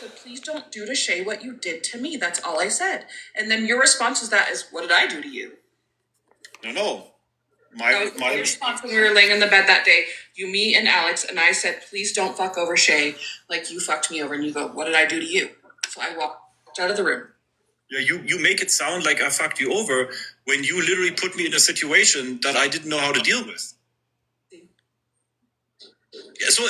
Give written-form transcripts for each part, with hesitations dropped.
said, please don't do to Shay what you did to me. That's all I said. And then your response to that is, what did I do to you? No. My response when we were laying in the bed that day, me and Alex, and I said, please don't fuck over Shay like you fucked me over. And you go, what did I do to you? So I walked out of the room. Yeah, you make it sound like I fucked you over when you literally put me in a situation that I didn't know how to deal with. Yeah, so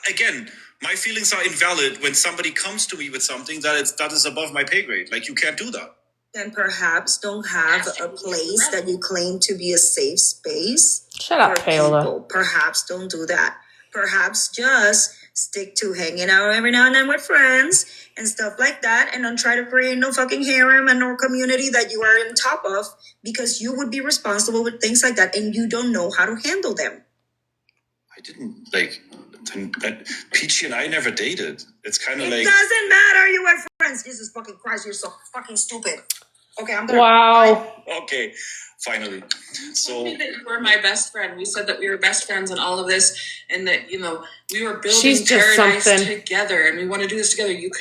again, my feelings are invalid when somebody comes to me with something that is above my pay grade. Like, you can't do that. And perhaps don't have a place that you claim to be a safe space. Shut up, Paola. People. Perhaps don't do that. Perhaps just stick to hanging out every now and then with friends and stuff like that, and don't try to create no fucking harem and no community that you are in top of, because you would be responsible with things like that and you don't know how to handle them. I didn't, like, Peachy and I never dated. It's kind of like... It doesn't matter, you were friends. Jesus fucking Christ, you're so fucking stupid. Okay, I'm done. Wow. Okay, finally. So you were my best friend. We said that we were best friends and all of this, and that, you know, we were building paradise together, and we want to do this together. You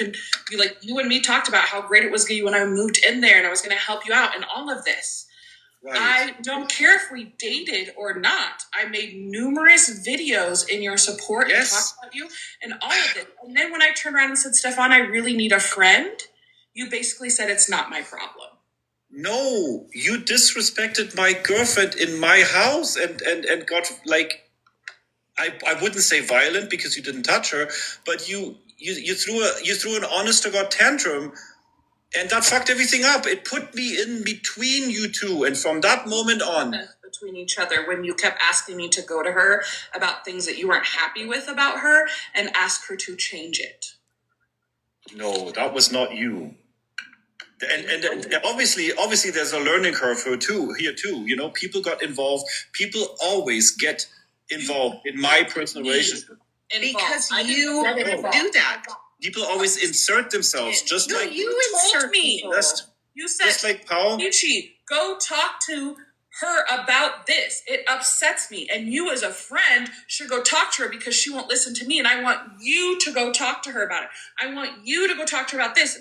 and me talked about how great it was when I moved in there, and I was going to help you out, and all of this. Right. I don't care if we dated or not. I made numerous videos in your support and talked about you and all of it. And then when I turned around and said, Stefan, I really need a friend, you basically said it's not my problem. No, you disrespected my girlfriend in my house and got, like, I wouldn't say violent because you didn't touch her, but you threw an honest to God tantrum. And that fucked everything up. It put me in between you two. And from that moment on... Between each other, when you kept asking me to go to her about things that you weren't happy with about her and ask her to change it. No, that was not you. And obviously there's a learning curve here too. You know, people got involved. People always get involved in my personal relationship. Because you do that. People always insert themselves, just like you insert me. You said, just like Paul. Minxie, go talk to her about this. It upsets me, and you, as a friend, should go talk to her because she won't listen to me. And I want you to go talk to her about it. I want you to go talk to her about this,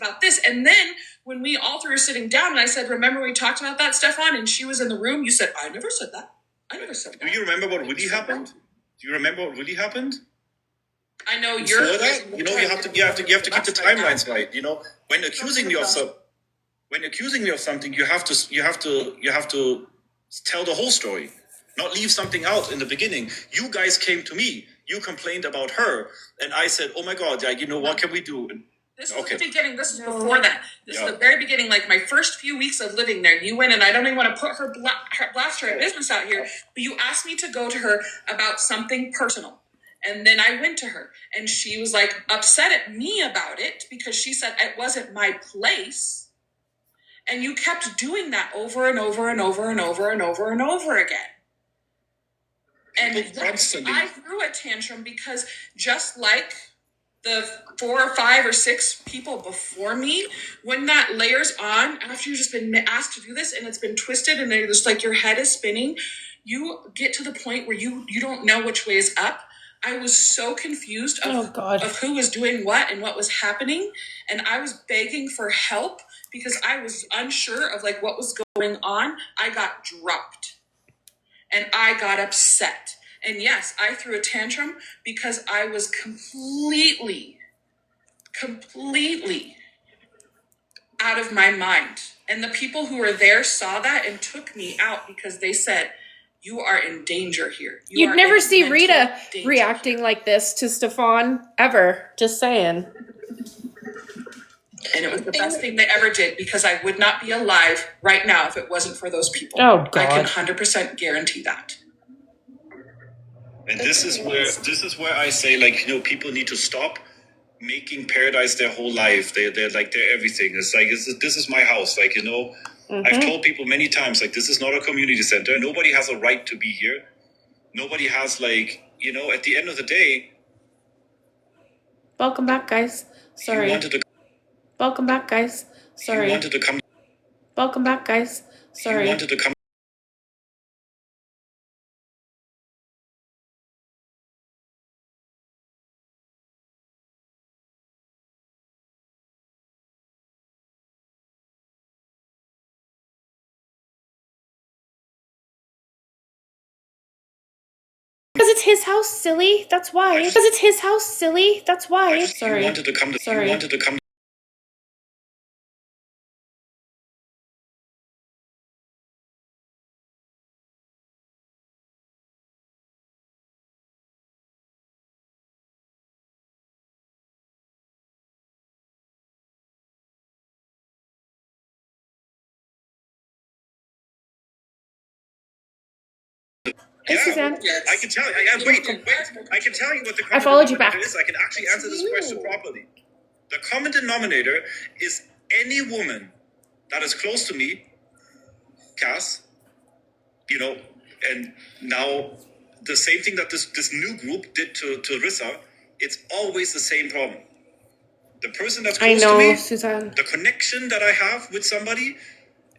And then when we all three were sitting down, and I said, "Remember we talked about that, Stefan?" And she was in the room. You said, "I never said that. I never said that." Do you remember what really happened? I know you have to keep the timelines right. You know, when accusing me of something, you have to tell the whole story, not leave something out in the beginning. You guys came to me, you complained about her, and I said, "Oh my God, like, you know, what can we do?" And, this was the beginning. This was before that. This is the very beginning, like my first few weeks of living there. You went, and I don't even want to put her blast her business out here, but you asked me to go to her about something personal. And then I went to her, and she was like upset at me about it because she said it wasn't my place. And you kept doing that over and over and over and over and over and over again. And I threw a tantrum because just like the 4 or 5 or 6 people before me, when that layers on, after you've just been asked to do this and it's been twisted and they're just like your head is spinning, you get to the point where you don't know which way is up. I was so confused of who was doing what and what was happening. And I was begging for help because I was unsure of like what was going on. I got dropped and I got upset. And yes, I threw a tantrum because I was completely out of my mind. And the people who were there saw that and took me out because they said, "You are in danger here." You'd never see Rita reacting like this to Stefan ever. Just saying. And it was the best thing they ever did because I would not be alive right now if it wasn't for those people. Oh, God. I can 100% guarantee that. And this is where I say, like, you know, people need to stop making paradise their whole life. They're everything. It's like, this is my house. Like, you know, I've told people many times, like, this is not a community center. Nobody has a right to be here. Nobody has, like, you know, at the end of the day. Welcome back, guys. Sorry. Welcome back, guys. Sorry. You wanted to come. Welcome back, guys. Sorry. You wanted to come. Because it's his house, silly. That's why. Because it's his house, silly. That's why. Sorry. You wanted to come to. Sorry. You wanted to come. Hey, Suzanne. I can tell you. Wait. I can tell you what the common I followed you denominator back. is. I can actually answer this question properly. The common denominator is any woman that is close to me, Cass, and now the same thing that this new group did to Rissa, it's always the same problem. The person that's I close know, to me, Suzanne. the connection that I have with somebody,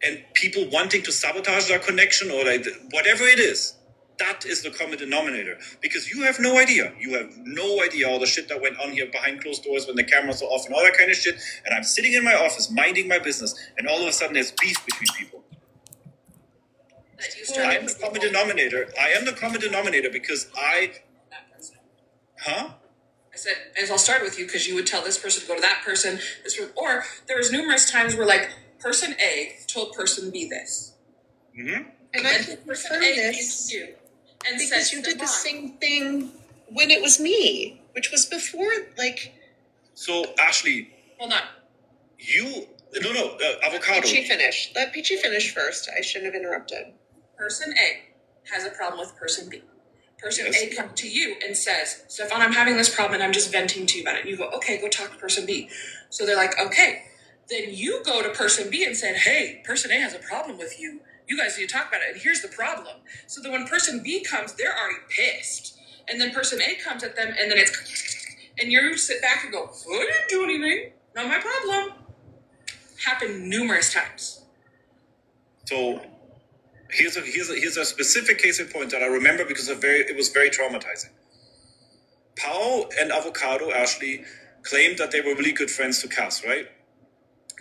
and people wanting to sabotage that connection or like whatever it is, that is the common denominator. Because you have no idea. You have no idea all the shit that went on here behind closed doors when the cameras are off and all that kind of shit. And I'm sitting in my office minding my business, and all of a sudden there's beef between people. I am the common denominator. I am the common denominator because Huh? I said, as I'll start with you because you would tell this person to go to that person, or there was numerous times where like person A told person B this. Mm-hmm. And I can person confirm A this came to you and because said, you did the "Stefan, same thing when it was me, which was before, like, So, Ashley, hold on. Avocado. Peachy finish. Let Peachy finish first. I shouldn't have interrupted. Person A has a problem with person B. Person Yes. A comes to you and says, Stefan, I'm having this problem and I'm just venting to you about it. And you go, okay, go talk to person B. So they're like, okay. Then you go to person B and said, hey, person A has a problem with you. You guys need to talk about it. And here's the problem. So then when person B comes, they're already pissed. And then person A comes at them and then and you sit back and go, I didn't do anything. Not my problem. Happened numerous times. So here's a specific case in point that I remember because it was very traumatizing. Pao and Avocado, Ashley, claimed that they were really good friends to Cass, right?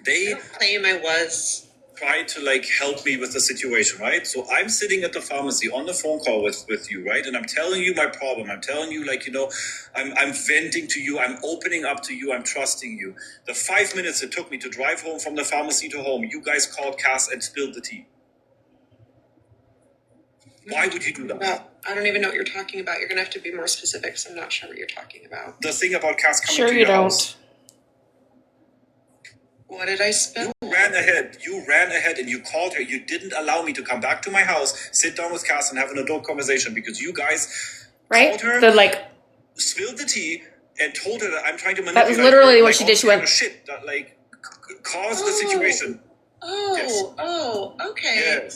They Claim I was. tried to like help me with the situation, right? So I'm sitting at the pharmacy on the phone call with you, right? And I'm telling you my problem. I'm telling you, like, I'm venting to you. I'm opening up to you. I'm trusting you. The 5 minutes it took me to drive home from the pharmacy to home, you guys called Cass and spilled the tea. Why would you do that? Well, I don't even know what you're talking about. You're going to have to be more specific because I'm not sure what you're talking about. The thing about Cass coming Sure to you your don't. house. What did I spill? You ran ahead and you called her. You didn't allow me to come back to my house, sit down with Cass and have an adult conversation because you guys Right? called her, The like spilled the tea, and told her that I'm trying to manipulate that was literally her, what like, she all did. She kind went, of shit that like caused the situation. Okay.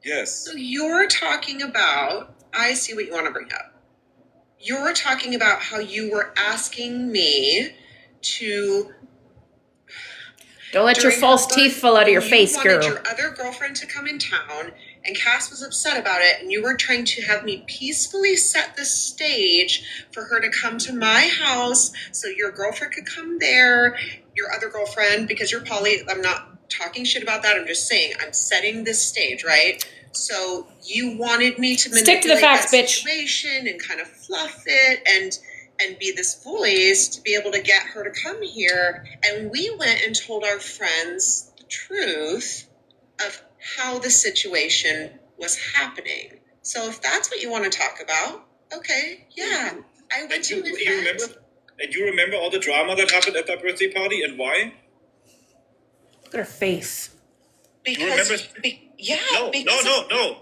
Yes. So you're talking about, I see what you want to bring up. You're talking about how you were asking me to... don't let your During false her teeth birth- fall out of your you face, wanted girl. your other girlfriend to come in town, and Cass was upset about it, and you were trying to have me peacefully set the stage for her to come to my house so your girlfriend could come there, your other girlfriend, because you're poly. I'm not talking shit about that. I'm just saying I'm setting this stage, right? So you wanted me to Stick to the manipulate facts, that bitch. situation and kind of fluff it and be this voice to be able to get her to come here. And we went and told our friends the truth of how the situation was happening. So if that's what you want to talk about, okay, yeah. I went to my friends. You remember all the drama that happened at that birthday party and why? Look at her face. Because,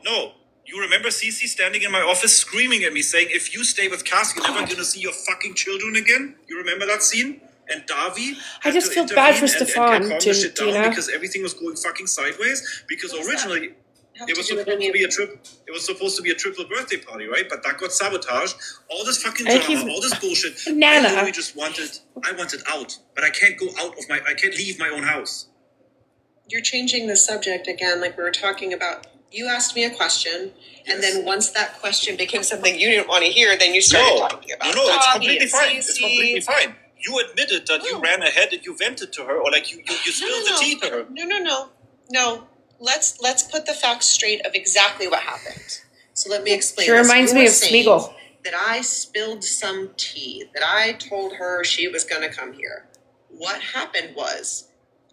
No. You remember Cece standing in my office screaming at me saying, if you stay with Cass, you're never going to see your fucking children again? You remember that scene? And Davi I just feel bad for Stefan, calm the shit down Gina. because everything was going fucking sideways. Because What does originally have it to was do with supposed any to of be a it? trip. It was supposed to be a triple birthday party, right? But that got sabotaged. All this fucking I think drama, he's all this bullshit. banana. I literally just wanted out, but I can't I can't leave my own house. You're changing the subject again, like we were talking about. You asked me a question, and Yes. then once that question became something you didn't want to hear, then you started talking about No, it's Doggy completely and fine. It's Cece. completely fine. You admitted that you No. ran ahead and you vented to her, or like you spilled the tea to her. No. Let's put the facts straight of exactly what happened. So let me explain. She this. reminds You me were of saying Smeagol. that I spilled some tea, that I told her she was going to come here. What happened was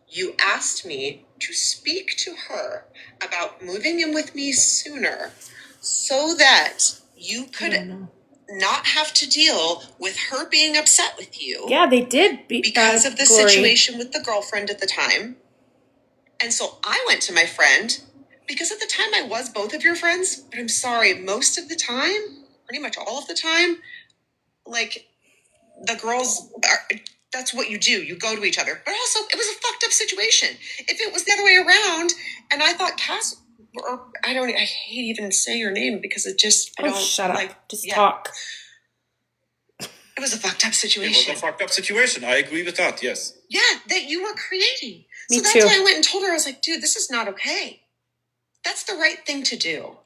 you asked me to speak to her about moving in with me sooner so that you could not have to deal with her being upset with you. Yeah, they did. Because of the Glory. situation with the girlfriend at the time. And so I went to my friend because at the time I was both of your friends, but I'm sorry, most of the time, pretty much all of the time, like the girls are, that's what you do. You go to each other. But also, it was a fucked up situation. If it was the other way around, and I thought Cass, or I hate even saying your name because it just, I don't shut up. like. Just talk. It was a fucked up It situation. was a fucked up situation. I agree with that. Yes. Yeah, that you were creating. Me so that's too. why I went and told her. I was like, dude, this is not okay. That's the right thing to do.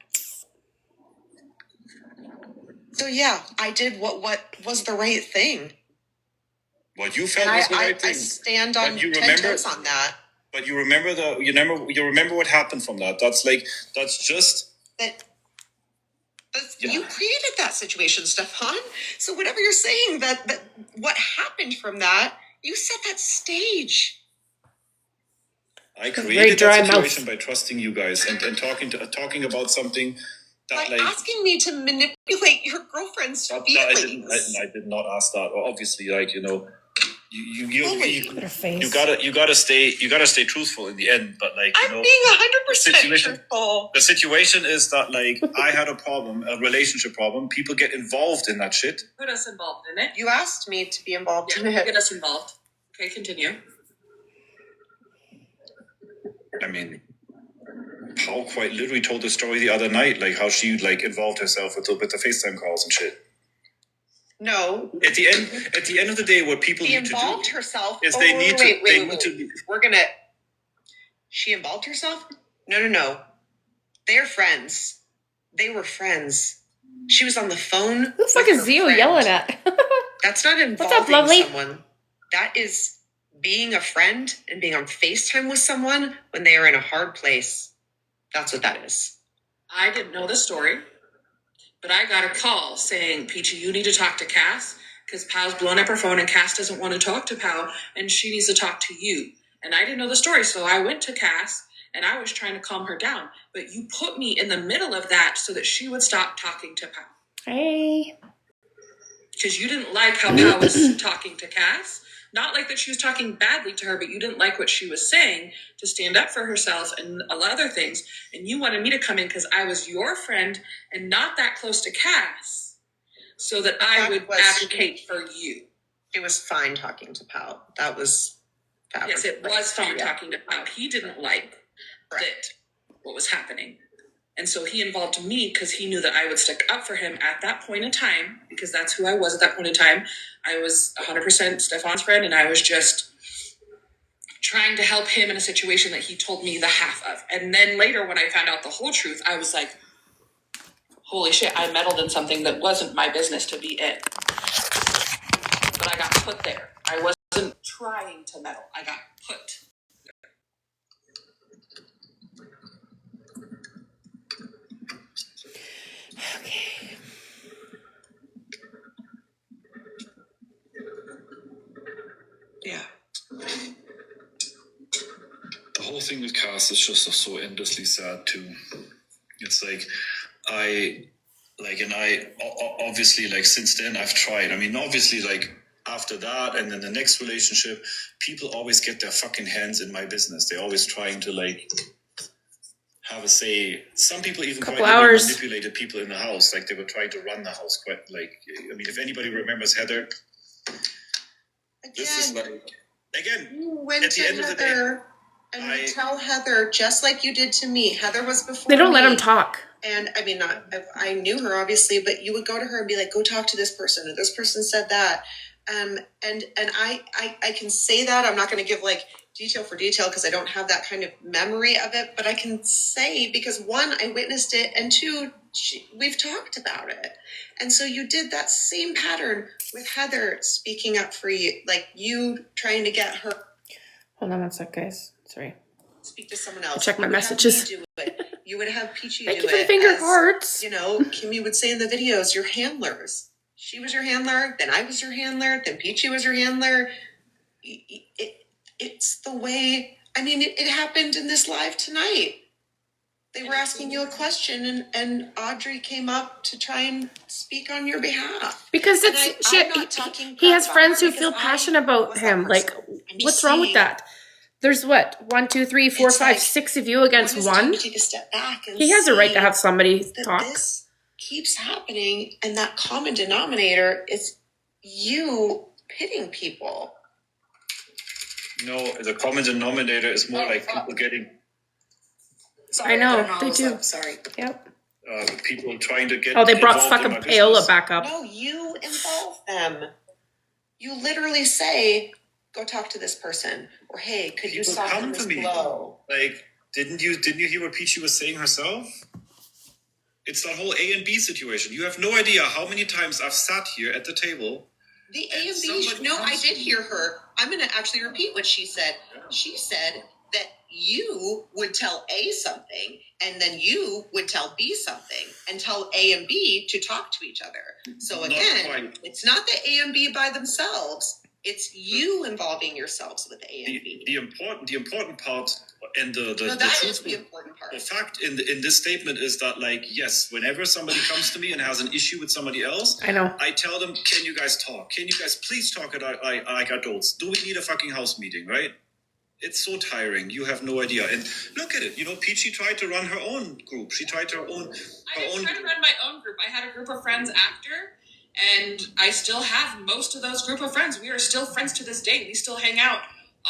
So yeah, I did what was the right thing. What you felt And was the right thing. I stand on But you 10 remember- toes on that. But you remember what happened from that. That's just That Yeah. you created that situation, Stefan. So whatever you're saying, that what happened from that, you set that stage. I Very created dry that situation mouth. by trusting you guys and talking about something that By asking me to manipulate your girlfriend's feelings. I did not ask that. Well, obviously, you gotta stay truthful in the end. But I'm being 100% situation- truthful. the situation is that I had a problem, a relationship problem. People get involved in that shit. Put us involved in it. You asked me to be involved Yeah, in it. get us involved. Okay, continue. I mean, Paul quite literally told the story the other night, how she involved herself with the FaceTime calls and shit. No. At the end of the day, what people She need to do involved herself. is We're gonna. She involved herself? No. They're friends. They were friends. She was on the phone. Who the fuck is Zio yelling at? That's not involving What's up, lovely? someone. That is being a friend and being on FaceTime with someone when they are in a hard place. That's what that is. I didn't know the story, but I got a call saying, Peachy, you need to talk to Cass because Pal's blowing up her phone and Cass doesn't want to talk to Pal and she needs to talk to you. And I didn't know the story, so I went to Cass and I was trying to calm her down. But you put me in the middle of that so that she would stop talking to Pal. Hey. Because you didn't like how Pal was talking to Cass. Not like that she was talking badly to her, but you didn't like what she was saying to stand up for herself and a lot of other things. And you wanted me to come in because I was your friend and not that close to Cass so that I would advocate for you. It was fine talking to Pal. That was fabric. Yes, it was fine Yeah. talking to Pal. He didn't like what was happening. And so he involved me because he knew that I would stick up for him at that point in time, because that's who I was at that point in time. I was 100% Stefan's friend, and I was just trying to help him in a situation that he told me the half of. And then later when I found out the whole truth, I was like, holy shit, I meddled in something that wasn't my business to be in. But I got put there. I wasn't trying to meddle. I got put. Okay. Yeah. The whole thing with Cass is just so endlessly sad too. It's obviously since then I've tried. I mean, obviously after that and then the next relationship, people always get their fucking hands in my business. They're always trying to have a say. Some people even quite manipulated people in the house. They were trying to run the house quite I mean, if anybody remembers Heather, this is you went at to the end of the day, Heather and you tell Heather just like you did to me. Heather was before They don't let me. him talk. And I mean, I knew her obviously, but you would go to her and be like, go talk to this person, or this person said that. And I can say that. I'm not going to give detail for detail because I don't have that kind of memory of it, but I can say because one, I witnessed it, and two, we've talked about it. And so you did that same pattern with Heather speaking up for you, you trying to get her. Hold on one sec, guys. Sorry. Speak to someone else. Check my You would have messages. me do it. You would have Peachy Thank do you for the it finger as, hearts. you know, Kimmy would say in the videos, your handlers. She was your handler, then I was your handler, then Peachy was your handler. It's the way, I mean, it happened in this live tonight. They were asking you a question, and Audrey came up to try and speak on your behalf. Because And it's I'm not talking he has crap friends about who her feel because passionate I about was that him. Like, person. I'm just what's wrong with saying, that? There's what, 1, 2, 3, 4, it's 5, like, 6 of you against when it's time one. to take a step back and He has a right to see have somebody that talk. this keeps happening, and that common denominator is you pitting people. No, the common denominator is more like people getting, Sorry, I know, didn't I they was do. up, sorry. Yep. people trying to get Oh, they brought involved in fucking my Paola business. back up. No, you involve them. You literally say, go talk to this person, or hey, could you People soften come this to me. blow? Like, didn't you hear what Peachy was saying herself? It's that whole A and B situation. You have no idea how many times I've sat here at the table. The A and B. Somebody No, I comes did to hear her. I'm going to actually repeat what she said. She said that you would tell A something, and then you would tell B something, and tell A and B to talk to each other. So Not again, quite. it's not the A and B by themselves. It's you involving yourselves with A and B. The important part and the No, that is truthful the important part. the fact in this statement is that, like, yes, whenever somebody comes to me and has an issue with somebody else, I know. I tell them, can you guys talk? Can you guys please talk like adults? Do we need a fucking house meeting, right? It's so tiring. You have no idea. And look at it. You know, Peachy tried to run her own group. She tried her own. I didn't try to run my own group. I had a group of friends after, and I still have most of those group of friends. We are still friends to this day. We still hang out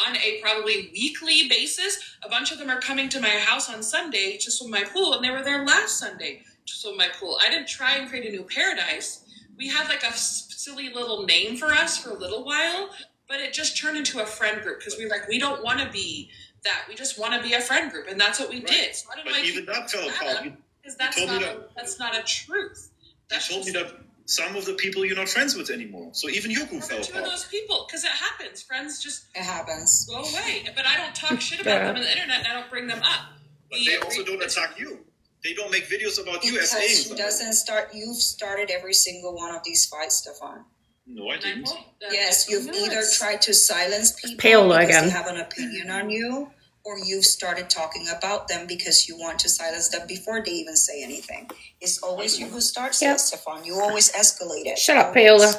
on a probably weekly basis. A bunch of them are coming to my house on Sunday to swim my pool, and they were there last Sunday to swim my pool. I didn't try and create a new paradise. We had like a silly little name for us for a little while, but it just turned into a friend group because we were like, we don't want to be that. We just want to be a friend group, and that's what we did. So I don't But know even that fell apart. because that's not a truth. You told me that some of the people you're not friends with anymore. So even your group fell Two of apart. those people, because it happens. Friends just It happens. go away. But I don't talk shit about them on the internet, and I don't bring them up. But they also don't attack you. They don't make videos about you as Because saying she something. doesn't start. You've started every single one of these fights, Stefan. No, I didn't. Yes, you've either tried to silence people Paola because again. they have an opinion on you, or you've started talking about them because you want to silence them before they even say anything. It's always you who starts Yep. it, Stefan. You always escalate it. Shut up, Always.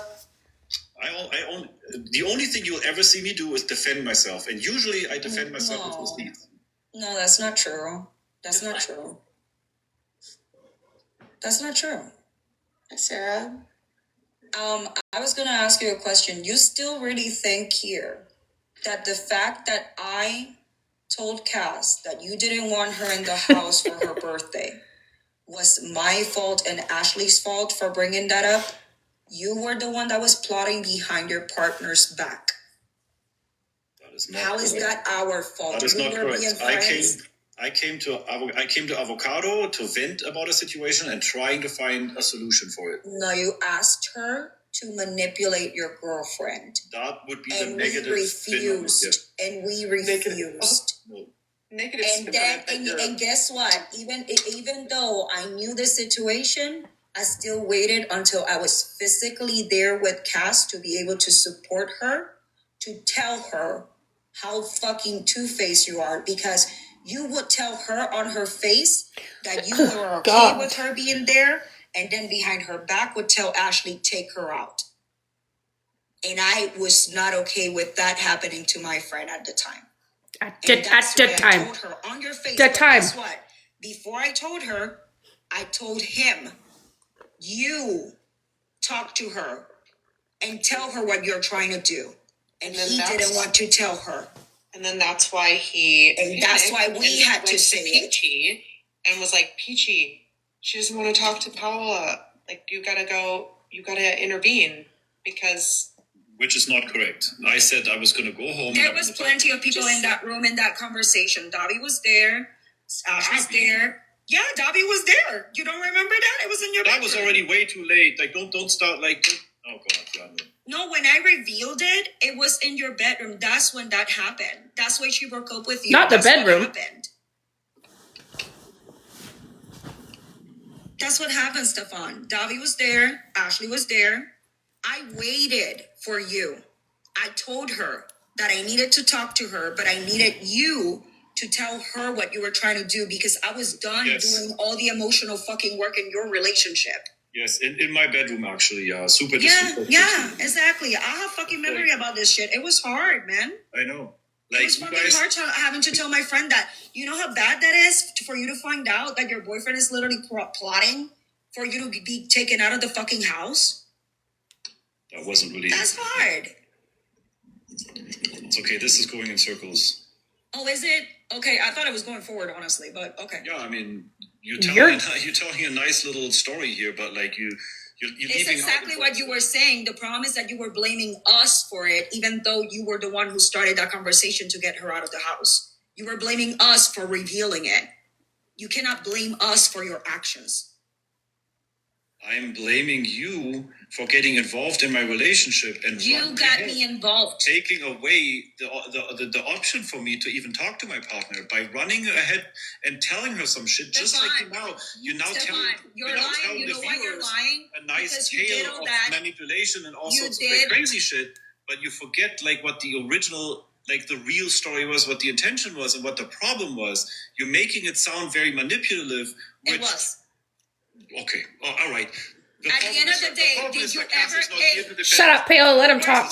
Paola. The only thing you'll ever see me do is defend myself, and usually I defend myself with receipts. No, that's not true. That's not true. That's not true. Sarah? I was gonna ask you a question. You still really think here that the fact that I told Cass that you didn't want her in the house for her birthday was my fault and Ashley's fault for bringing that up? You were the one that was plotting behind your partner's back. That is not How is correct. that our fault? That is We not were being correct. friends. I came to Avocado to vent about a situation and trying to find a solution for it. No, you asked her to manipulate your girlfriend. That would be And the we negative spin of it. refused. And we refused. No. Negative And then, and guess what? Even though I knew the situation, I still waited until I was physically there with Cass to be able to support her, to tell her how fucking two-faced you are, because you would tell her on her face that you were okay God. with her being there, and then behind her back would tell Ashley, take her out. And I was not okay with that happening to my friend at the time. At And that's the why I time. told her on your face. The but time. Guess what? Before I told her, I told him, you talk to her and tell her what you're trying to do. And then he that's- didn't want to tell her. And then that's why he And that's why we and had to went say it. Peachy and was like, Peachy, she doesn't want to talk to Paola. Like, you gotta intervene because Which is not correct. I said I was going to go home. There and was plenty of people in that room in that conversation. Dobby was there. Ash was Dobby? there. Yeah, Dobby was there. You don't remember that? It was in your That was bedroom. already way too late. Like, don't start like. Oh God, yeah, no. No, when I revealed it, it was in your bedroom. That's when that happened. That's why she broke up with you. Not the That's what bedroom. happened. That's what happened, Stefan. Davi was there. Ashley was there. I waited for you. I told her that I needed to talk to her, but I needed you to tell her what you were trying to do because I was done doing all the emotional fucking work in your relationship. Yes, in my bedroom actually. Super. Exactly. I have fucking memory about this shit. It was hard, man. I know. It was fucking hard having to tell my friend that. You know how bad that is for you to find out that your boyfriend is literally plotting for you to be taken out of the fucking house? That wasn't really. That's hard. It's okay. This is going in circles. Oh, is it? Okay, I thought it was going forward, honestly, but okay. Yeah, I mean, you're telling a nice little story here, but like you're it's leaving exactly what you were saying. The problem is that you were blaming us for it, even though you were the one who started that conversation to get her out of the house. You were blaming us for revealing it. You cannot blame us for your actions. I'm blaming you for getting involved in my relationship and you got me involved, taking away the option for me to even talk to my partner by running ahead and telling her some shit. Just like you now tell the viewers a nice tale of manipulation and all sorts of like crazy shit, but you forget like what the original, like the real story was, what the intention was, and what the problem was. You're making it sound very manipulative. It was. Okay. Oh, all right. At the end of the day, did you ever... Shut up, Paola. Let him talk.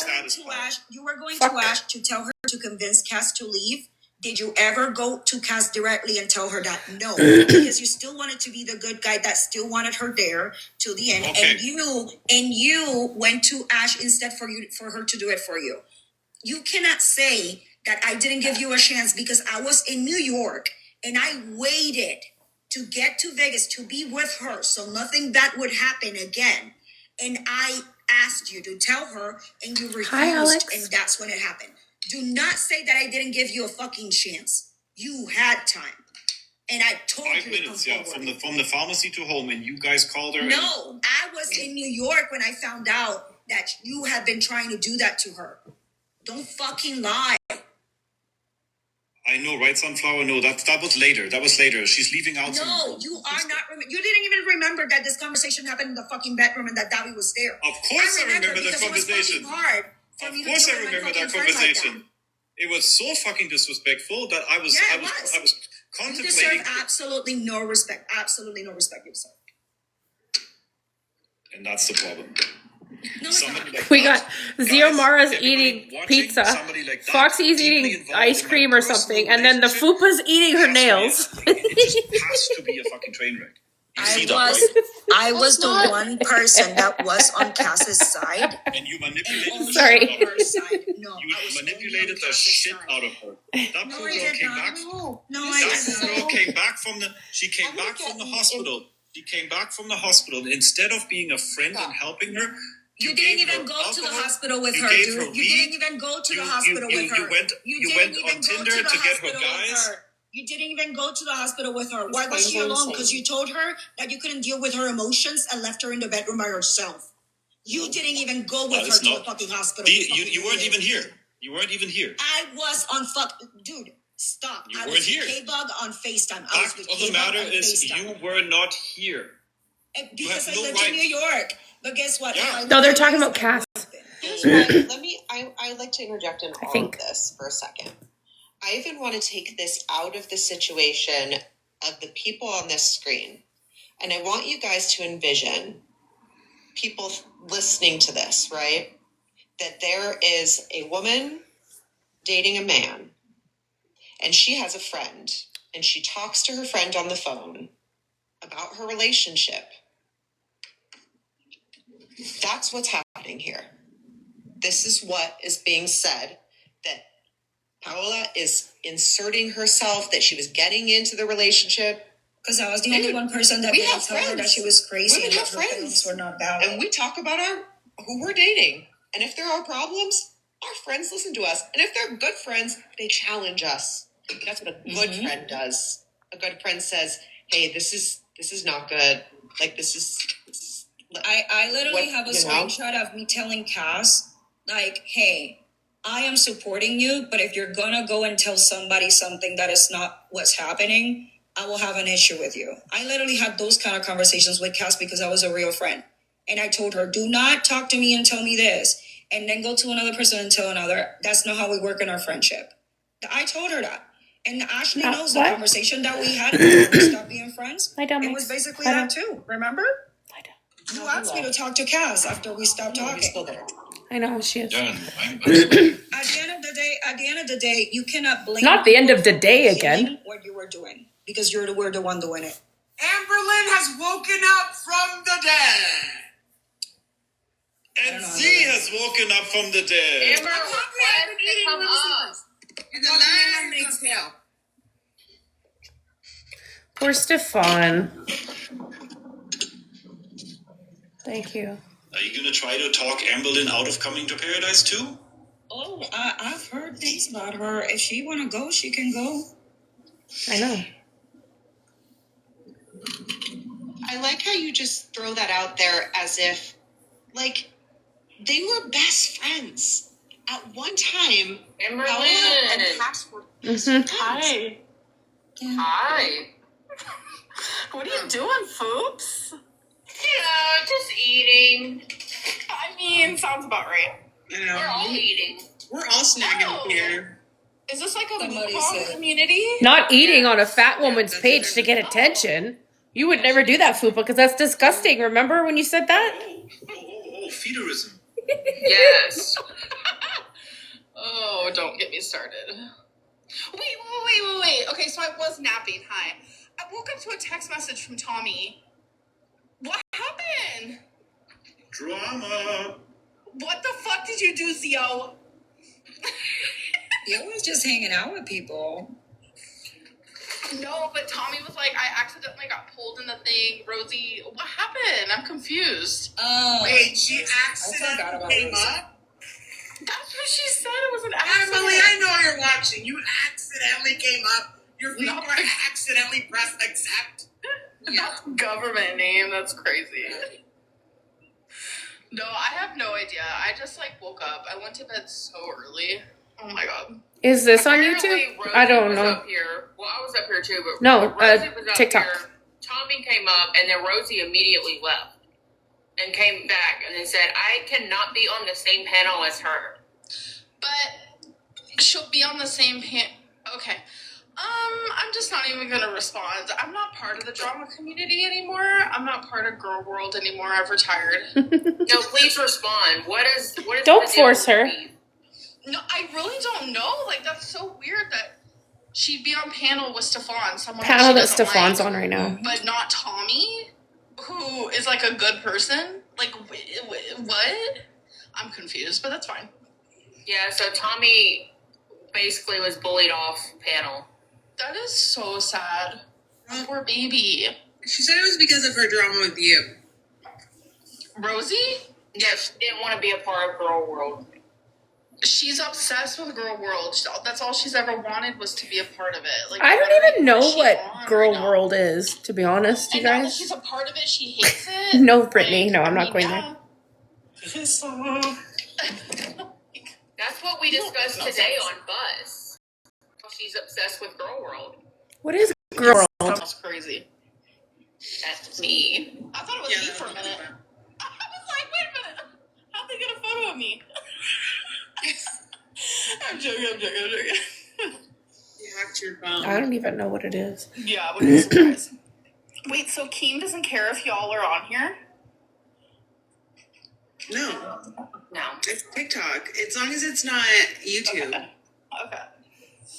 You were going to Ash to tell her to convince Cass to leave. Did you ever go to Cass directly and tell her that? No. Because you still wanted to be the good guy that still wanted her there till the end. Okay. And you went to Ash instead for her to do it for you. You cannot say that I didn't give you a chance because I was in New York and I waited to get to Vegas to be with her so nothing bad would happen again. And I asked you to tell her and you refused. Hi, Alex. And that's when it happened. Do not say that I didn't give you a fucking chance. You had time. And I told you 5 minutes, yeah, from the pharmacy to home, and you guys called her. No, I was in New York when I found out that you had been trying to do that to her. Don't fucking lie. I know, right, Sunflower? No, that was later. That was later. She's leaving out. No, you are not. You didn't even remember that this conversation happened in the fucking bedroom and that Davi was there. Of course, I remember that conversation. It was hard for me to remember that conversation. It was so fucking disrespectful that I was contemplating. You deserve absolutely no respect. Absolutely no respect yourself. And that's the problem. No, we got Xiomara's eating pizza, Foxy's eating ice cream or something, and then the Fupa's eating her nails. It just has to be a fucking train wreck. I was the one person that was on Cass's side. And you manipulated her side. No, you manipulated the shit out of her. That poor girl came back. She came back from the hospital. She came back from the hospital. Instead of being a friend and helping her, you didn't even go to the hospital with her, dude. You didn't even go to the hospital with her. You went on Tinder to get her guys. You didn't even go to the hospital with her. Why was she alone? Because you told her that you couldn't deal with her emotions and left her in the bedroom by herself. You didn't even go with her to the fucking hospital. You weren't even here. You weren't even here. I was on dude, stop. You I weren't was here. K-Bug on FaceTime. Fact of the matter is you were not here. Because I lived in New York. But guess what? Yeah. No, they're talking about Cass. I'd like to interject in all of this for a second. I even want to take this out of the situation of the people on this screen. And I want you guys to envision people listening to this, right? That there is a woman dating a man, and she has a friend, and she talks to her friend on the phone about her relationship. That's what's happening here. This is what is being said, that Paola is inserting herself, that she was getting into the relationship. Because I was the only one person that didn't tell her that she was crazy. Women have friends. Were not valid. And we talk about who we're dating. And if there are problems, our friends listen to us. And if they're good friends, they challenge us. That's what a good friend does. A good friend says, hey, this is not good. Like, this is... I literally have a screenshot of me telling Cass, like, hey, I am supporting you, but if you're gonna go and tell somebody something that is not what's happening, I will have an issue with you. I literally had those kind of conversations with Cass because I was a real friend. And I told her, do not talk to me and tell me this. And then go to another person and tell another. That's not how we work in our friendship. I told her that. And Ashley knows the conversation that we had when we stopped being friends. It was basically that too. Remember? You asked me to talk to Cass after we stopped talking. I know she is. Yeah, At the end of the day, you cannot blame. Not the end of the day again. What you were doing because you were the one doing it. Amberlynn has woken up from the dead. And Z has woken up from the dead. Amber, why did they come up? And the lion makes hell. Poor Stefan. Thank you. Are you gonna try to talk Amberlynn out of coming to paradise too? Oh, I've heard things about her. If she want to go, she can go. I know. I like how you just throw that out there as if, like, they were best friends. At one time, Paola and Cass were best friends. Hi. Yeah. Hi. What are you doing, Foops? Yeah, just eating. I mean, sounds about right. We're all eating. We're all snagging Oh. here. Is this like a Somebody mukbang said- community? Not eating on a fat woman's page to get attention. You would never do that, Fupa, because that's disgusting. Remember when you said that? Oh, feederism. Yes. Oh, don't get me started. Wait. Okay, so I was napping. Hi. I woke up to a text message from Tommy. What happened? Drama. What the fuck did you do, Zio? You was just hanging out with people. No, but Tommy was like, I accidentally got pulled in the thing. Rosie, what happened? I'm confused. Oh. Wait, she forgot accidentally about came Rosie. up? That's what she said. It was an accident. Emily, I know you're watching. You accidentally came up. Your feet No. were accidentally pressed accept. That's government name. That's crazy. No, I have no idea. I just like woke up. I went to bed so early. Oh my god. Is this on Apparently, YouTube? Rosie I don't was know. Up here. Well, I was up here too, but No, Rosie was up TikTok. here. Tommy came up, and then Rosie immediately left and came back and then said, "I cannot be on the same panel as her." But she'll be on the same Okay. I'm just not even gonna respond. I'm not part of the drama community anymore. I'm not part of Girl World anymore. I've retired. No, please respond. What is? Don't the deal force with her. beef? No, I really don't know. Like, that's so weird that she'd be on panel with Stefan, someone Panel she that doesn't Stefan's like, on right now. but not Tommy, who is like a good person. Like, what? I'm confused, but that's fine. Yeah. So Tommy basically was bullied off panel. That is so sad. Poor baby. She said it was because of her drama with you. Rosie? Yes, didn't want to be a part of Girl World. She's obsessed with Girl World. That's all she's ever wanted was to be a part of it. Like, I don't literally, even know what's she what on Girl right now? World is, to be honest, you And now that guys. she's a part of it, she hates it. No, Brittany. Like, No, I'm I not mean, going there. That's what we discussed today on Buzz. She's obsessed with Girl World. What is Girl World? That's crazy. That's me. I thought it was me for a minute. I was like, wait a minute. How'd they get a photo of me? I'm joking. You hacked your phone. I don't even know what it is. Yeah, I wouldn't be surprised. Wait, so Keem doesn't care if y'all are on here? No, No. it's TikTok. As long as it's not YouTube. Okay.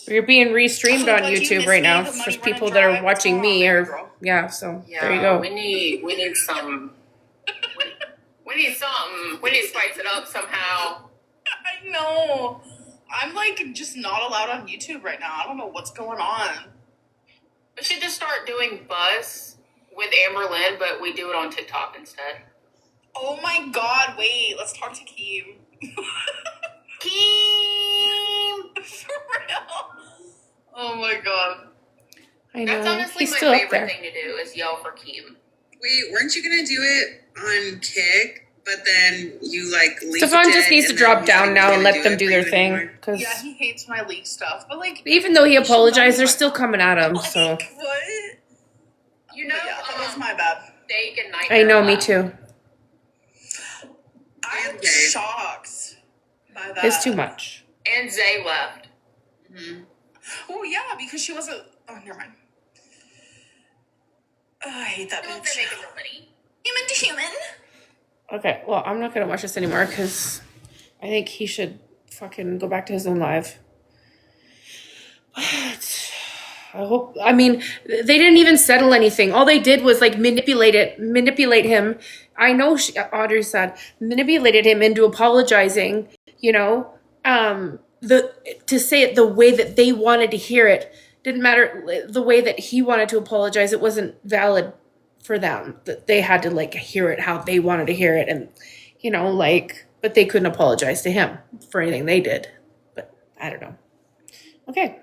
You're being restreamed So, on like, you YouTube miss right me, now the for money people running that are dry. watching What's me going on, or girl? yeah, so Yeah, there you go. We need some. We need something. We need to spice it up somehow. I know. I'm like just not allowed on YouTube right now. I don't know what's going on. We should just start doing Buzz with Amberlynn, but we do it on TikTok instead. Oh my god, wait, let's talk to Keem. Keem! For real? Oh my god. I know. That's honestly He's my still up favorite there. thing to do is yell for Keem. Wait, weren't you gonna do it on Kick, but then you like leaked Stefan just it, needs to and drop then down he's now like, and "Gonna let them it do for their you thing. anymore." Because Yeah, he hates when I leak stuff, but like, even though he you should know apologized, he's they're my still mom. coming at him. So What? You know, But yeah, that was my bad. Steak and I know, me left. too. I'm Okay. shocked by that. It's too much. And Zay left. Oh yeah, because she wasn't. Oh, never mind. Oh, I hate that bitch. Human to human. Okay, well, I'm not gonna watch this anymore because I think he should fucking go back to his own life. But I hope. I mean, they didn't even settle anything. All they did was like manipulate him. I know Audrey said manipulated him into apologizing. You know, to say it the way that they wanted to hear it. Didn't matter the way that he wanted to apologize. It wasn't valid for them. That they had to like hear it how they wanted to hear it, and you know, like, but they couldn't apologize to him for anything they did. But I don't know. Okay.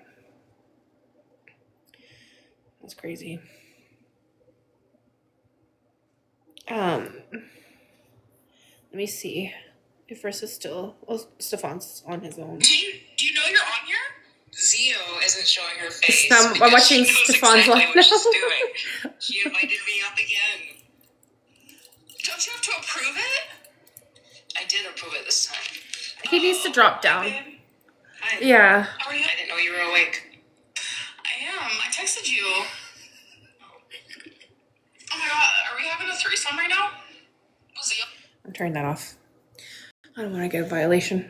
That's crazy. Let me see if Rissa's still. Oh, Stefan's on his own. Do you know you're on here? Zio isn't showing her face. I'm because watching she knows Stefan's exactly live what she's now. doing. She invited me up again. Don't you have to approve it? I did approve it this time. He needs to drop down. Hi. Yeah. How are you? I didn't know you were awake. I am. I texted you. Oh my god, are we having a threesome right now? Zio? I'm turning that off. I don't want to get a violation.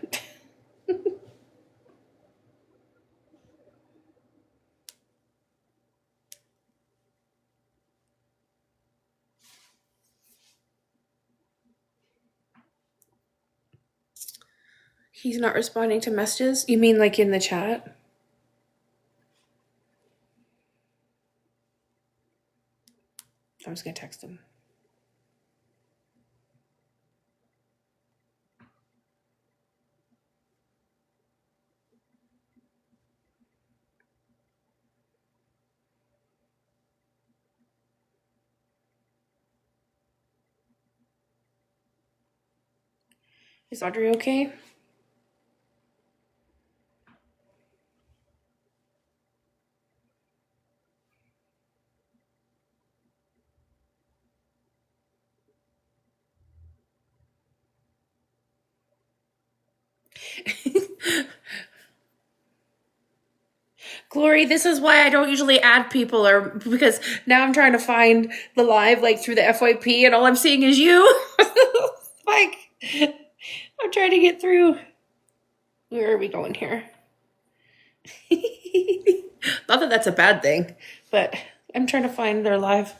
He's not responding to messages? You mean like in the chat? I'm just going to text him. Is Audrey okay? Glory, this is why I don't usually add people, or because now I'm trying to find the live like through the FYP and all I'm seeing is you. Like, I'm trying to get through. Where are we going here? Not that that's a bad thing, but I'm trying to find their live.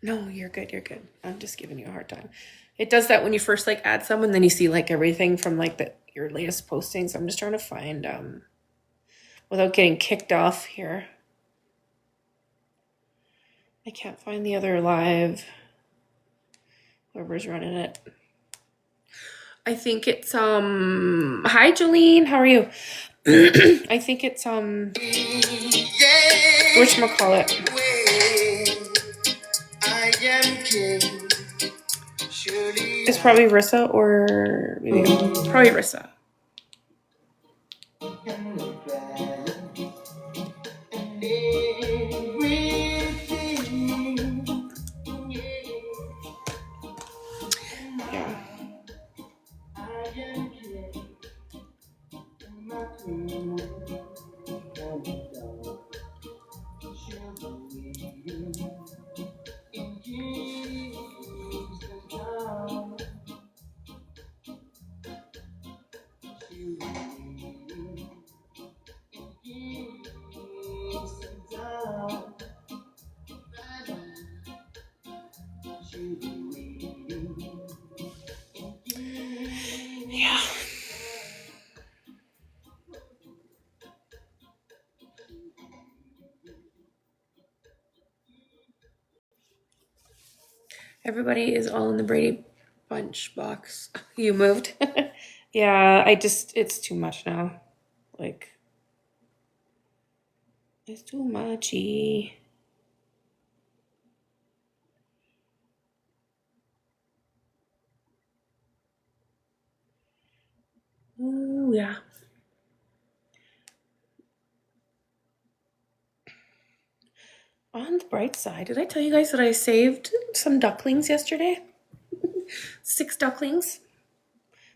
No, you're good. You're good. I'm just giving you a hard time. It does that when you first like add someone, then you see like everything from like your latest postings. I'm just trying to find without getting kicked off here. I can't find the other live. Whoever's running it. I think it's hi Jolene, how are you? I think it's whatchamacallit. It's probably Rissa or maybe probably Rissa. Yeah. Yeah. Everybody is all in the Brady Bunch box. You moved? Yeah, it's too much now. Like, It's too muchy. Oh, yeah. On the bright side, did I tell you guys that I saved some ducklings yesterday? 6 ducklings.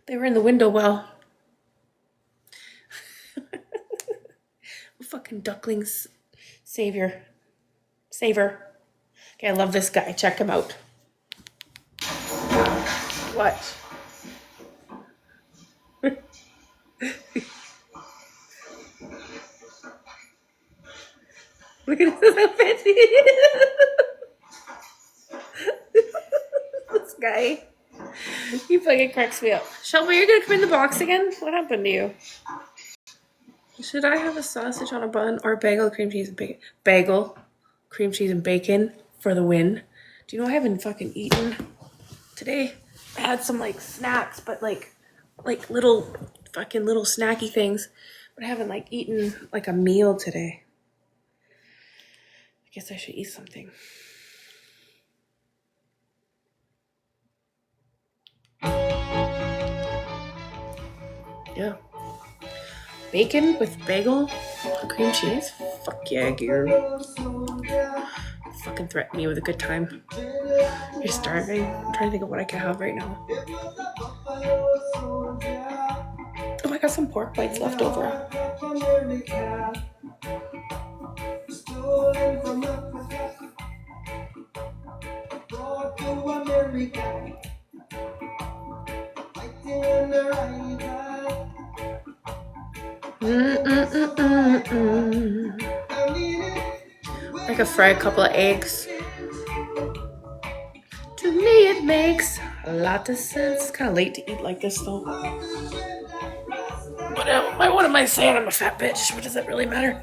They were in the window well. Fucking ducklings savior. Saver. Okay, I love this guy. Check him out. What? Look at his outfit. This guy. He fucking cracks me up. Shelby, you're gonna come in the box again? What happened to you? Should I have a sausage on a bun or bagel, cream cheese, and bacon? Bagel, cream cheese, and bacon for the win. Do you know I haven't fucking eaten today? I had some like snacks, but like little snacky things. But I haven't like eaten like a meal today. I guess I should eat something. Yeah. Bacon with bagel, cream cheese. Fuck yeah, girl. Fucking threaten me with a good time. You're starving. I'm trying to think of what I can have right now. Oh, I got some pork bites left over. I could fry a couple of eggs. To me, it makes a lot of sense. It's kind of late to eat like this, though. What am I saying? I'm a fat bitch. What does that really matter?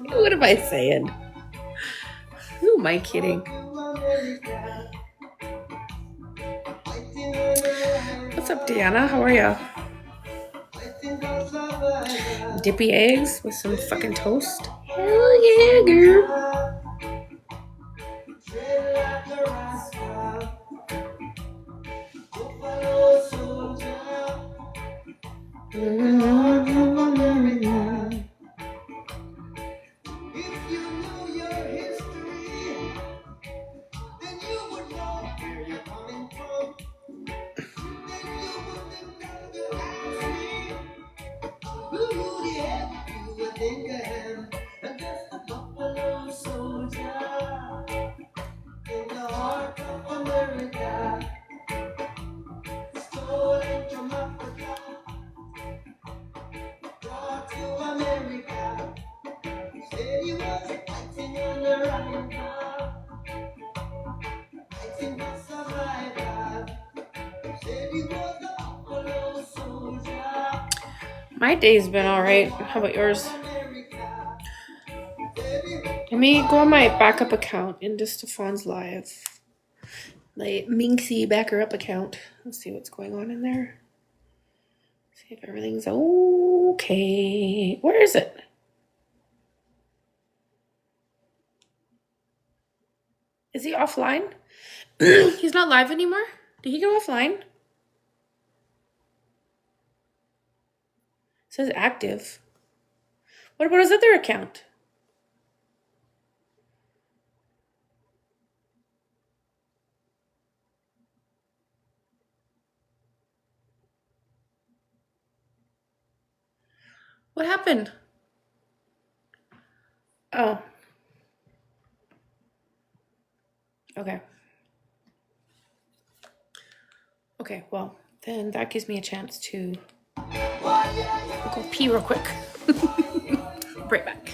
What am I saying? Who am I kidding? What's up, Deanna? How are ya? Dippy eggs with some fucking toast? Hell yeah, girl. My day's been alright. How about yours? Let me go on my backup account into Stefan's live. My Minxie backer up account. Let's see what's going on in there. See if everything's okay. Where is it? Is he offline? He's not live anymore? Did he go offline? It says active. What about his other account? What happened? Oh. Okay. Okay, well, then that gives me a chance to go pee real quick. Right back.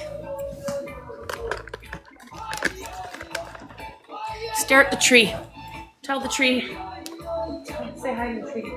Stare at the tree. Tell the tree. Say hi to the tree.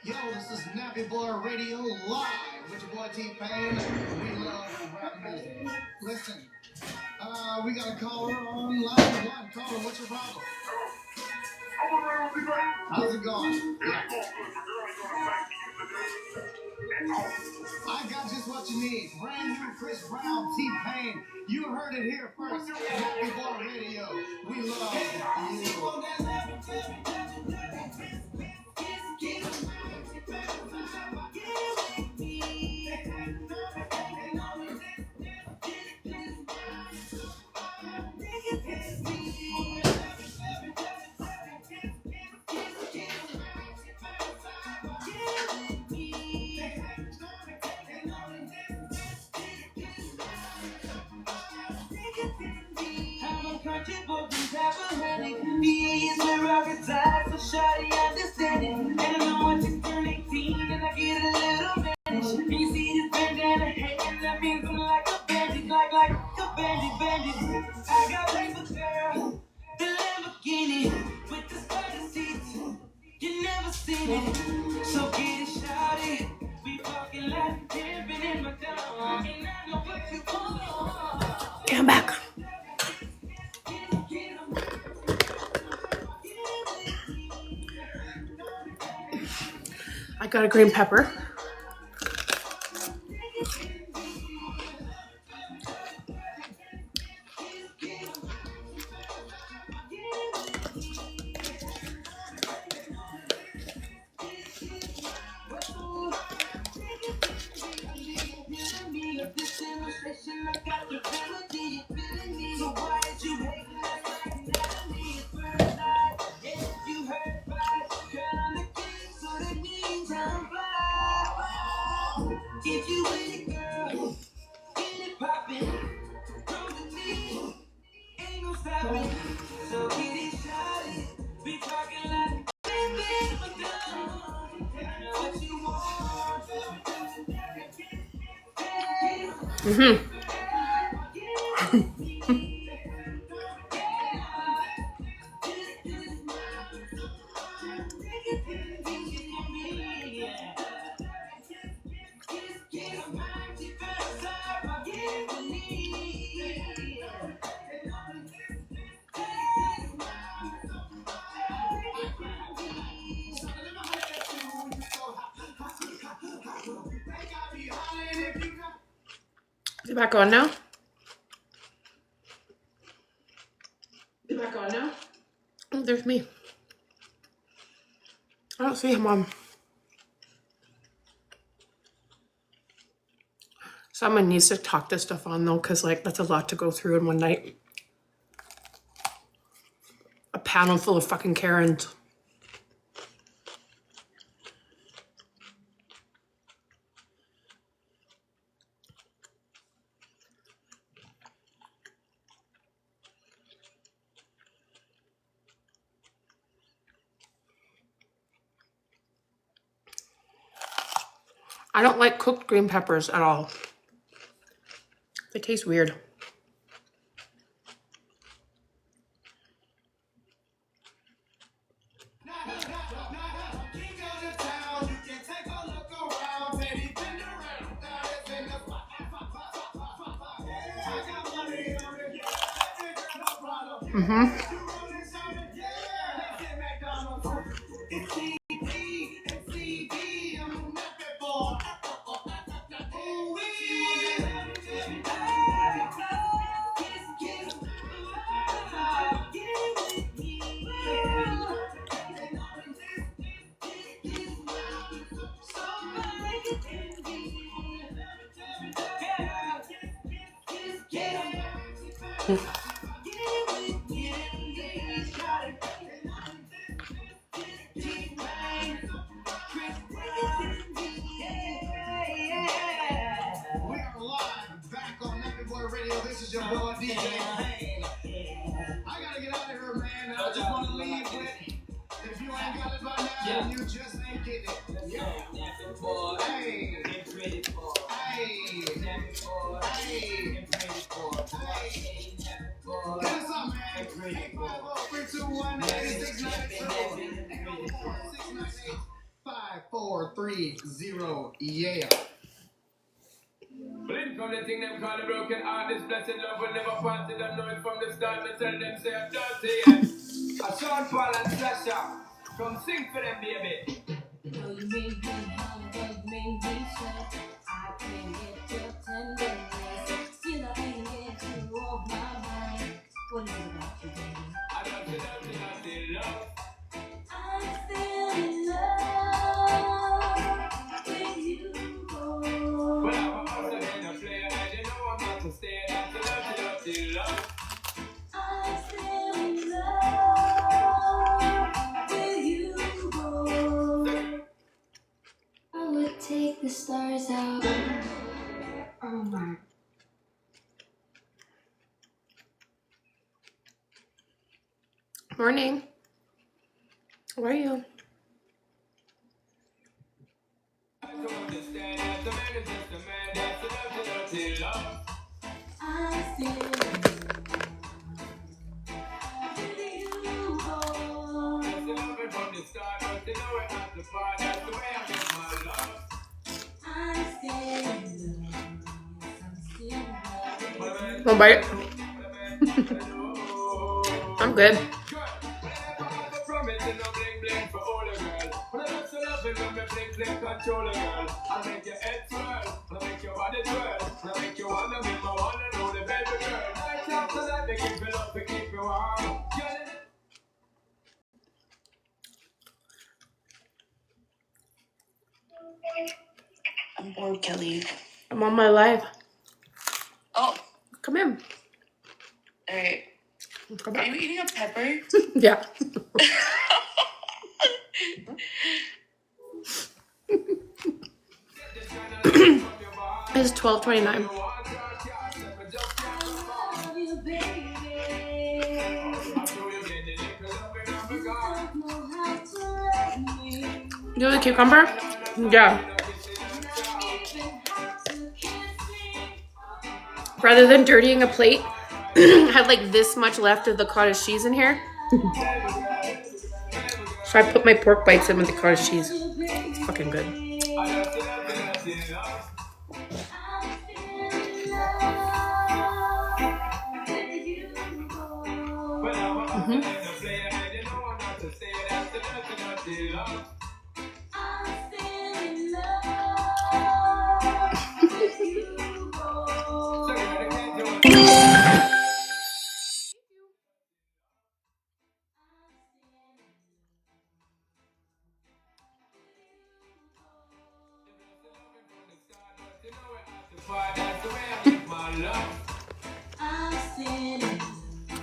Yo, this is Nappy Boy Radio live with your boy T-Pain. We love rap music. Listen, we got a caller on line one. Caller, what's your problem? How's it going? Yeah. I got just what you need. Brand new Chris Brown, T-Pain. You heard it here first. Nappy Boy Radio. We love you. Come back. I got a green pepper. Is it back on now? Oh, there's me. I don't see him on. Someone needs to talk this stuff on though, because like that's a lot to go through in one night. A panel full of fucking Karens. I don't like cooked green peppers at all. They taste weird. We are live back on Nappy Boy Radio. This is your boy DJ. I gotta get out of here, man. I just want to leave with, if you ain't got it by now, you just ain't getting it. Yeah. Hey. Hey. Hey. Get us up, man. 850-321-8698. Yeah. But in from the thing them call a broken heart, this blessed love will never part. They don't know it from the start, but tell them say I'm dirty. Yeah. A Sean Paul and Sasha, come sing for them, baby. Though you make me hard, make me sweat, I can't get your tenderness. Still I can't get you off my mind. What is it about you, baby? I love you, love you, love you, love. I'm still in love with you, boy. But I'm also in a player, and you know I'm not to stay. That's the love you, love you, love. I'm still in love with you, boy. I would take the stars out. Oh my. Morning. How are you? I don't understand that the man is just a man. That's the love you, love you, love. I'm still in love with you, boy. That's the love it from the start, but you know it has to part. That's the way I get my love. I'm still in love. I'm still in love. One bite. I'm good. I'll make your head swirl, I'll make your body twirl, I'll make you wanna be my one and only baby girl. Night after night, they keep it up, they keep you warm. I'm bored, Kelly. I'm on my live. Oh, Come in. alright. Come Are you back. eating a pepper? Yeah. It's 12:29. Love you, baby. Don't know how to let me. Do the cucumber? Yeah. Even how to kiss me. Rather than dirtying a plate, I had like this much left of the cottage cheese in here. So I put my pork bites in with the cottage cheese. It's fucking good.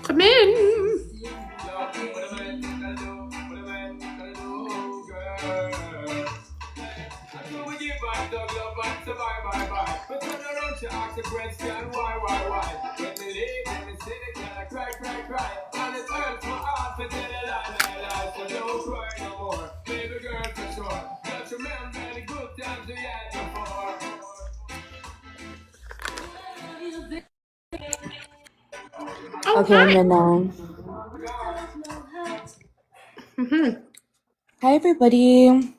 Come in. But turn around to ask the question, why? When me leave, when me see the girl, I cry. And it hurts my heart to tell a lie. So don't cry no more, baby girl for sure. Just remember the good times we had before. Okay, I'm in now. Mm-hmm. Hi, everybody.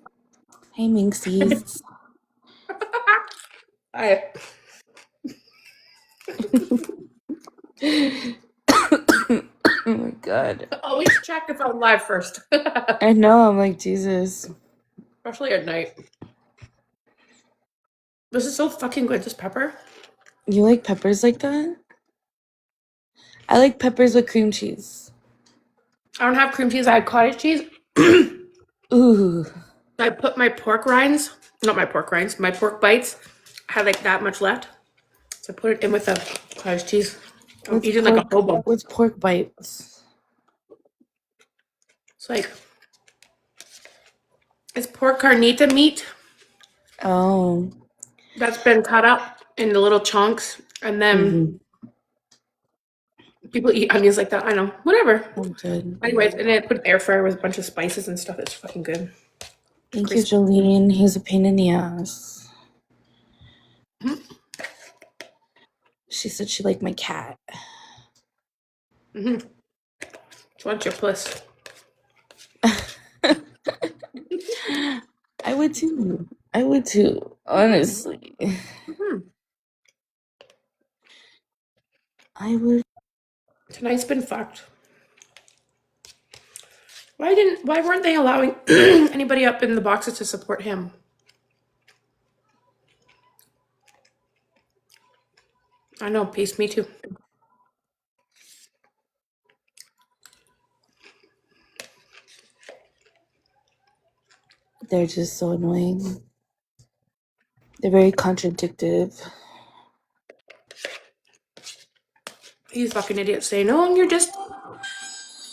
Hey, Minxies. I Oh my god. always check if I'm live first, I know, I'm like, Jesus. especially at night. This is so fucking good. This pepper. You like peppers like that? I like peppers with cream cheese. I don't have cream cheese. I had cottage cheese. Ooh. I put my pork rinds, not my pork rinds, my pork bites. I had like that much left, so I put it in with the cottage cheese. I'm eating like a hobo. What's pork bites? It's like it's pork carnita meat Oh. that's been cut up into little chunks, and then people eat onions like that. I know, whatever. I'm good. Anyways, and then I put an air fryer with a bunch of spices and stuff. It's fucking good. Thank you, Jolene. He's a pain in the ass. She said she liked my cat. Mm-hmm. So what's your plus? I would too. I would too. Honestly. Mm-hmm. I would. Tonight's been fucked. Why weren't they allowing anybody up in the boxes to support him? I know, peace, me too. They're just so annoying. They're very contradictive. These fucking idiots say, no, you're just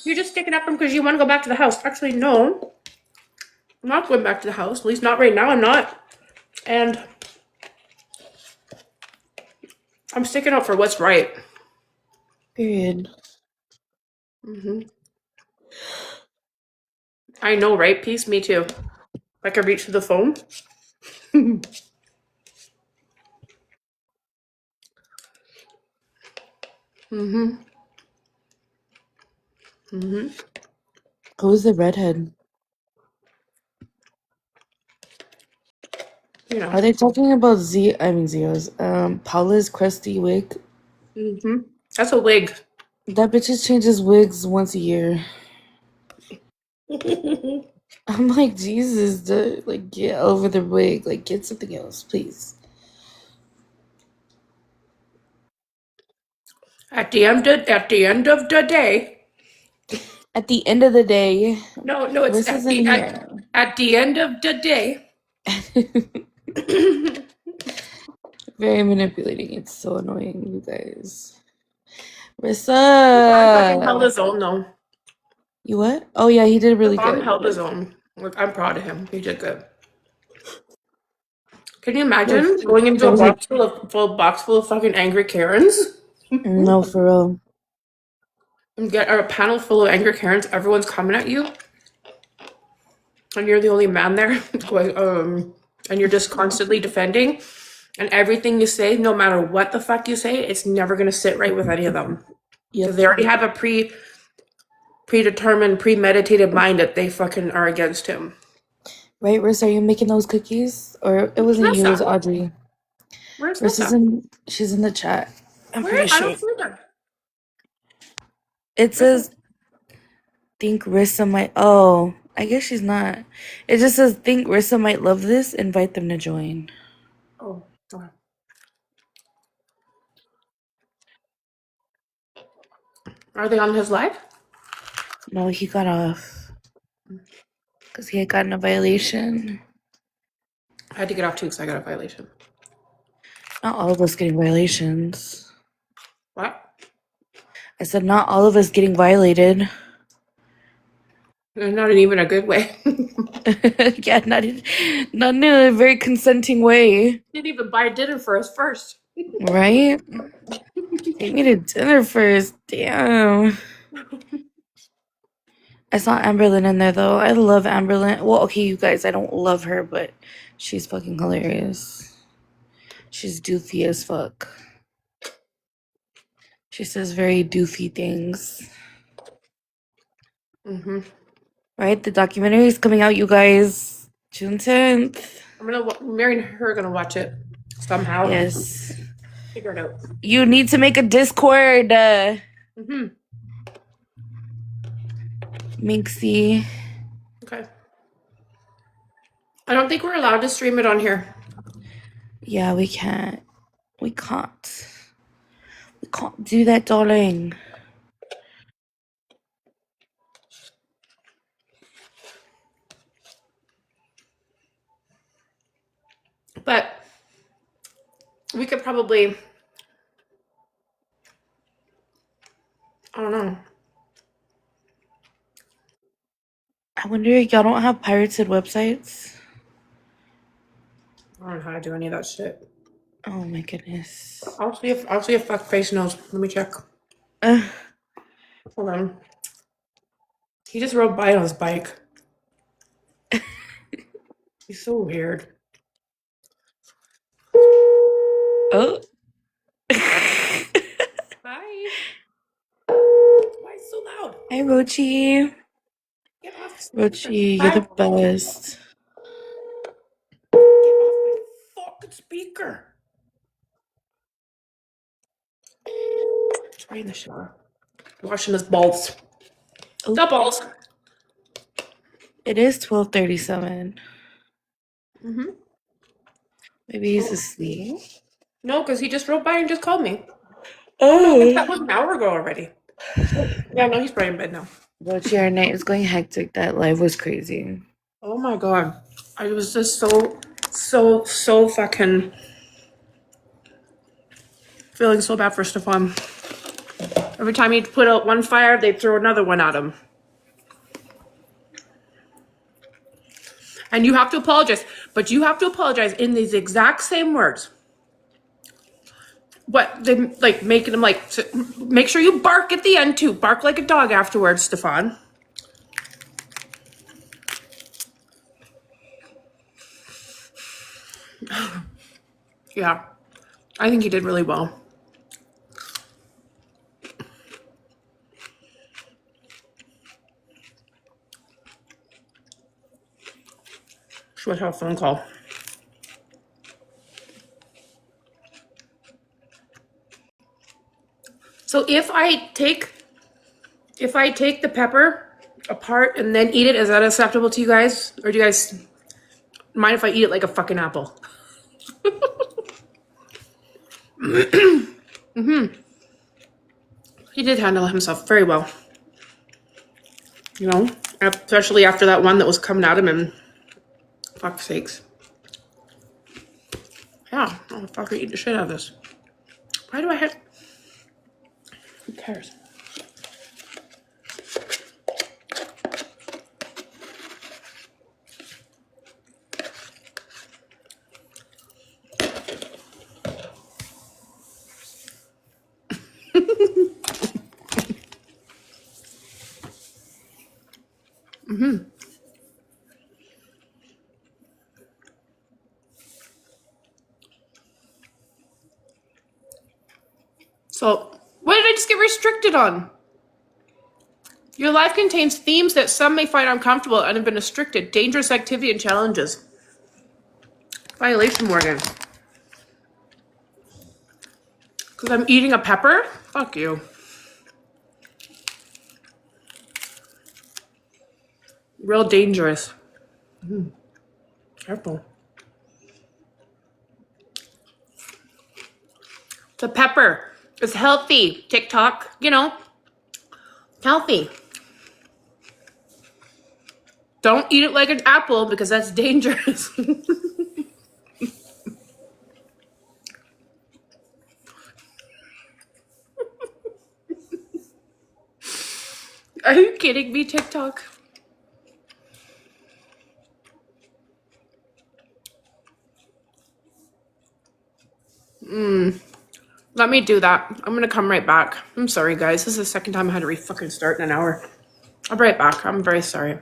sticking up for him because you want to go back to the house. Actually, no. I'm not going back to the house. At least not right now. I'm not. And I'm sticking up for what's right. Period. Mm-hmm. I know, right? Peace, me too. If I could reach to the phone. Mm-hmm. Mm-hmm. Who's the redhead? You know. Are they talking about Zio's Paula's crusty wig? Mm-hmm. That's a wig. That bitch just changes wigs once a year. I'm like, Jesus, like, get over the wig. Like, get something else, please. At the end of the day. At the end of the day, No, it's Riss isn't here. at the end of the day. Very manipulating. It's so annoying, you guys. I fucking held Rissa! his own though. You what? Oh, yeah, he did really good. Held his own. Like, I'm proud of him. He did good. Can you imagine going into a box full of fucking angry Karens? No, for real. And get a panel full of angry Karens, everyone's coming at you. And you're the only man there going, and you're just constantly defending. And everything you say, no matter what the fuck you say, it's never gonna sit right with any of them. Because they already have a predetermined, premeditated mind that they fucking are against him. Right, Riss, are you making those cookies? Or it wasn't you, it was Audrey. Where's Riss she's in the chat. I'm pretty sure. I don't see her. It says, think Rissa might, oh, I guess she's not. It just says, think Rissa might love this, invite them to join. Oh, okay. Are they on his live? No, he got off. Because he had gotten a violation. I had to get off too because I got a violation. Not all of us getting violations. What? I said not all of us getting violated. Not in even a good way. Yeah, not in a very consenting way. Didn't even buy dinner for us first. Right? Take me to dinner first. Damn. I saw Amberlyn in there though. I love Amberlyn. Well, okay, you guys, I don't love her, but she's fucking hilarious. She's doofy as fuck. She says very doofy things. Mm-hmm. Right? The documentary is coming out, you guys. June 10th. Mary and her are gonna watch it somehow. Yes. Figure it out. You need to make a Discord. Mm-hmm. Minxie. Okay. I don't think we're allowed to stream it on here. Yeah, we can't. We can't. We can't do that, darling. But we could probably, I don't know. I wonder if y'all don't have pirated websites. I don't know how to do any of that shit. Oh my goodness. I'll see if fuckface knows. Let me check. Hold on. He just rode by on his bike. He's so weird. Oh. Hi. Why is it so loud? Hi, Rochi. Get off the speaker. Rochi, you're the best. Get off my fucking speaker. He's right in the shower. Washing his balls. Oh. The balls. It is 12:37. Mm-hmm. Maybe he's asleep. No, because he just rode by and just called me. Oh. That was an hour ago already. Yeah, no, he's probably in bed now. Rochi, our night is going hectic. That live was crazy. Oh my god. I was just so fucking feeling so bad for Stefan. Every time he'd put out one fire, they'd throw another one at him. And you have to apologize. But you have to apologize in these exact same words. What, they like making him like, make sure you bark at the end too. Bark like a dog afterwards, Stefan. Yeah, I think he did really well. Should have a phone call. So if I take the pepper apart and then eat it, is that acceptable to you guys? Or do you guys mind if I eat it like a fucking apple? Mm-hmm. He did handle himself very well. You know, especially after that one that was coming at him and fuck's sakes. Yeah, I'll fucking eat the shit out of this. Why do I have... Who cares? Mm-hmm. So, what did I just get restricted on? Your life contains themes that some may find uncomfortable and have been restricted. Dangerous activity and challenges. Violation, Morgan. Because I'm eating a pepper? Fuck you. Real dangerous. Careful. The pepper is healthy. TikTok, you know, healthy. Don't eat it like an apple because that's dangerous. Are you kidding me, TikTok? Let me do that. I'm gonna come right back. I'm sorry, guys. This is the second time I had to fucking start in an hour. I'll be right back. I'm very sorry.